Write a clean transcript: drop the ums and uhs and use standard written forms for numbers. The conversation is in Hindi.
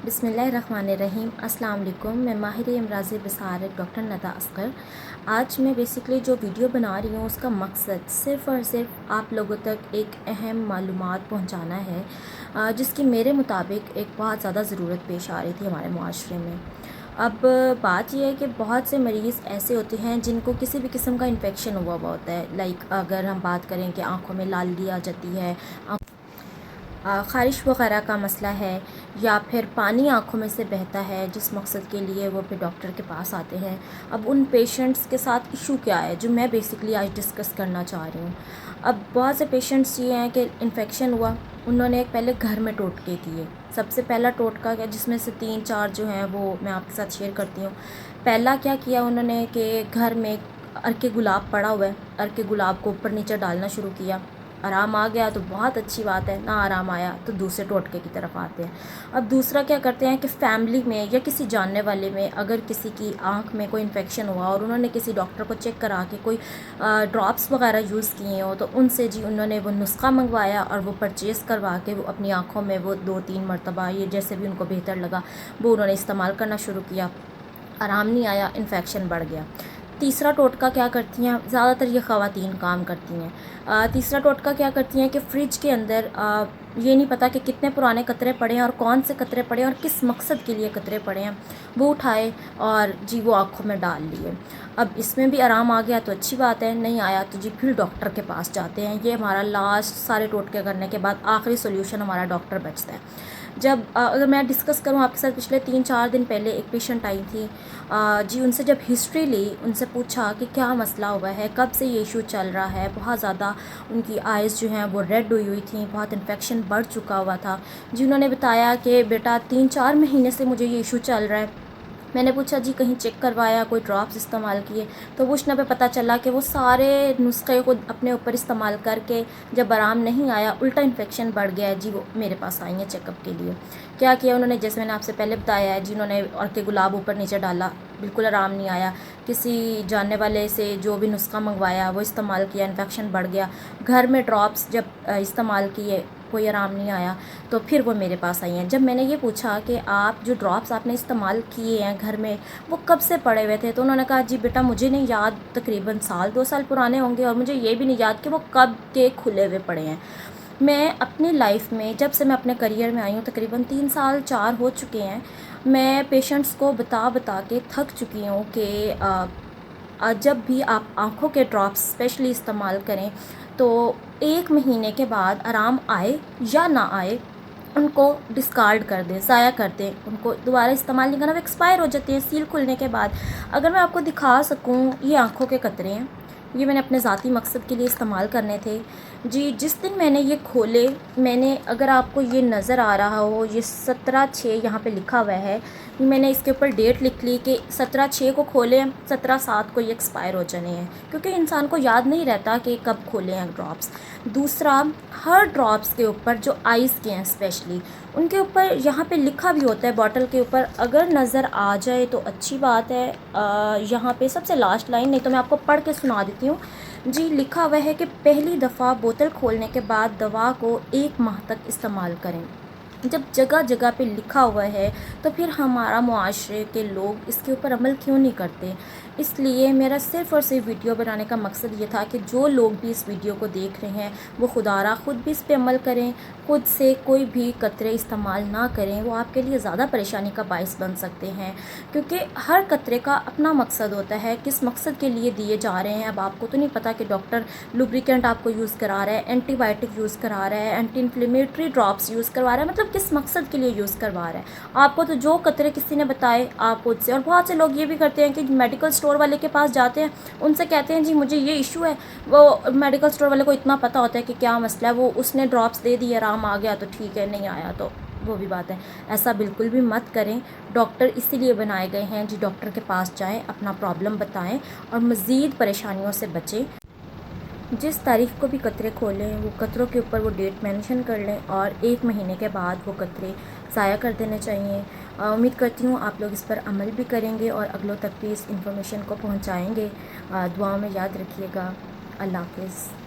बिस्मिल्लाहिर्रहमानिर्रहीम। अस्सलाम वालेकुम। मैं माहिर अमराज़ बसारत डॉक्टर नदा असगर। आज मैं बेसिकली जो वीडियो बना रही हूँ उसका मकसद सिर्फ़ और सिर्फ आप लोगों तक एक अहम मालूमात पहुँचाना है, जिसकी मेरे मुताबिक एक बहुत ज़्यादा ज़रूरत पेश आ रही थी हमारे मुआशरे में। अब बात यह है कि बहुत से मरीज़ ऐसे होते हैं जिनको किसी भी किस्म का इन्फेक्शन हुआ होता है। लाइक अगर हम बात करें कि आँखों में लाली आ जाती है, ख़ारिश वग़ैरह का मसला है, या फिर पानी आँखों में से बहता है, जिस मकसद के लिए वो फिर डॉक्टर के पास आते हैं। अब उन पेशेंट्स के साथ इशू क्या है जो मैं बेसिकली आज डिस्कस करना चाह रही हूँ। अब बहुत से पेशेंट्स ये हैं कि इन्फेक्शन हुआ, उन्होंने पहले घर में टोटके किए। सबसे पहला टोटका क्या, जिसमें से 3-4 जो हैं वो मैं आपके साथ शेयर करती हूँ। पहला क्या किया उन्होंने कि घर में अर्के गुलाब पड़ा हुआ है, अर्के गुलाब को ऊपर नीचे डालना शुरू किया। आराम आ गया तो बहुत अच्छी बात है, ना आराम आया तो दूसरे टोटके की तरफ आते हैं। अब दूसरा क्या करते हैं कि फैमिली में या किसी जानने वाले में अगर किसी की आंख में कोई इन्फेक्शन हुआ और उन्होंने किसी डॉक्टर को चेक करा के कोई ड्रॉप्स वगैरह यूज़ किए हो, तो उनसे जी उन्होंने वो नुस्खा मंगवाया और वो परचेज़ करवा के वो अपनी आँखों में वो 2-3 मरतबा ये जैसे भी उनको बेहतर लगा वो उन्होंने इस्तेमाल करना शुरू किया। आराम नहीं आया, इन्फेक्शन बढ़ गया। तीसरा टोटका क्या करती हैं, ज़्यादातर ये ख़वातीन काम करती हैं। तीसरा टोटका क्या करती हैं कि फ़्रिज के अंदर ये नहीं पता कि कितने पुराने कतरे पड़े हैं और कौन से कतरे पड़े हैं और किस मकसद के लिए कतरे पड़े हैं, वो उठाए और जी वो आँखों में डाल लिए। अब इसमें भी आराम आ गया तो अच्छी बात है, नहीं आया तो जी फिर डॉक्टर के पास जाते हैं। ये हमारा लास्ट सारे टोटके करने के बाद आखिरी सोल्यूशन हमारा डॉक्टर बचता है। जब अगर मैं डिस्कस करूँ आपके साथ, पिछले 3-4 दिन पहले एक पेशेंट आई थी। जी उनसे जब हिस्ट्री ली, उनसे पूछा कि क्या मसला हुआ है, कब से ये इशू चल रहा है। बहुत ज़्यादा उनकी आइज़ जो हैं वो रेड हुई हुई थी, बहुत इन्फेक्शन बढ़ चुका हुआ था। जी उन्होंने बताया कि बेटा 3-4 महीने से मुझे ये इशू चल रहा है। मैंने पूछा जी कहीं चेक करवाया, कोई ड्रॉप्स इस्तेमाल किए, तो पूछने पे पता चला कि वो सारे नुस्खे को अपने ऊपर इस्तेमाल करके जब आराम नहीं आया, उल्टा इन्फेक्शन बढ़ गया है। जी वो मेरे पास आई हैं चेकअप के लिए। क्या किया उन्होंने, जैसे मैंने आपसे पहले बताया है जी, उन्होंने अर्के गुलाब ऊपर नीचे डाला, बिल्कुल आराम नहीं आया। किसी जानने वाले से जो भी नुस्खा मंगवाया वो इस्तेमाल किया, इन्फेक्शन बढ़ गया। घर में ड्रॉप्स जब इस्तेमाल किए, कोई आराम नहीं आया, तो फिर वो मेरे पास आई हैं। जब मैंने ये पूछा कि आप जो ड्रॉप्स आपने इस्तेमाल किए हैं घर में वो कब से पड़े हुए थे, तो उन्होंने कहा जी बेटा मुझे नहीं याद, तकरीबन 1-2 साल पुराने होंगे और मुझे ये भी नहीं याद कि वो कब के खुले हुए पड़े हैं। मैं अपनी लाइफ में जब से मैं अपने करियर में आई हूँ, तकरीबन 3 साल 4 हो चुके हैं, मैं पेशेंट्स को बता बता के थक चुकी हूँ कि जब भी आप आँखों के ड्रॉप्स स्पेशली इस्तेमाल करें तो 1 महीने के बाद आराम आए या ना आए उनको डिस्कार्ड कर दें, ज़ाया कर दें, उनको दोबारा इस्तेमाल नहीं करना, वो एक्सपायर हो जाते हैं सील खुलने के बाद। अगर मैं आपको दिखा सकूं, ये आँखों के कतरे हैं, ये मैंने अपने ज़ाती मकसद के लिए इस्तेमाल करने थे। जी जिस दिन मैंने ये खोले, मैंने, अगर आपको ये नज़र आ रहा हो, ये 17/6 यहाँ पे लिखा हुआ है, मैंने इसके ऊपर डेट लिख ली कि 17/6 को खोले, 17/7 को ये एक्सपायर हो जाने हैं, क्योंकि इंसान को याद नहीं रहता कि कब खोले हैं ड्रॉप्स। दूसरा, हर ड्रॉप्स के ऊपर जो आइस के हैं स्पेशली, उनके ऊपर यहाँ पे लिखा भी होता है बॉटल के ऊपर, अगर नज़र आ जाए तो अच्छी बात है। यहाँ पे सबसे लास्ट लाइन, नहीं तो मैं आपको पढ़ के सुना देती हूँ। जी लिखा हुआ है कि पहली दफ़ा बोतल खोलने के बाद दवा को 1 माह तक इस्तेमाल करें। जब जगह जगह पे लिखा हुआ है तो फिर हमारा मुआशरे के लोग इसके ऊपर अमल क्यों नहीं करते। इसलिए मेरा सिर्फ़ और सिर्फ वीडियो बनाने का मकसद ये था कि जो लोग भी इस वीडियो को देख रहे हैं वो खुदारा ख़ुद भी इस पे अमल करें, ख़ुद से कोई भी कतरे इस्तेमाल ना करें, वो आपके लिए ज़्यादा परेशानी का बाइस बन सकते हैं। क्योंकि हर कतरे का अपना मकसद होता है, किस मकसद के लिए दिए जा रहे हैं। अब आपको तो नहीं पता कि डॉक्टर लुब्रिकेंट आपको यूज़ करा रहा है, एंटीबायोटिक यूज़ करा रहा है, एंटी इन्फ्लेमेटरी ड्रॉप्स यूज़ करवा रहा है, मतलब किस मकसद के लिए यूज़ करवा रहा है। आपको तो जो कतरे किसी ने बताए आप उससे, और बहुत से लोग ये भी करते हैं कि मेडिकल स्टोर वाले के पास जाते हैं, उनसे कहते हैं जी मुझे ये इशू है, वो मेडिकल स्टोर वाले को इतना पता होता है कि क्या मसला है, वो उसने ड्रॉप्स दे दिए, आराम आ गया तो ठीक है, नहीं आया तो वो भी बात है। ऐसा बिल्कुल भी मत करें। डॉक्टर इसीलिए बनाए गए हैं जी, डॉक्टर के पास जाएं, अपना प्रॉब्लम बताएं और मज़ीद परेशानियों से बचें। जिस तारीख को भी कतरे खोलें वो कतरों के ऊपर वो डेट मेंशन कर लें और 1 महीने के बाद वो कतरे ज़ाया कर देने चाहिए। उम्मीद करती हूँ आप लोग इस पर अमल भी करेंगे और अगलों तक भी इस इंफॉर्मेशन को पहुँचाएँगे। दुआओं में याद रखिएगा। अल्लाह हाफ़िज़।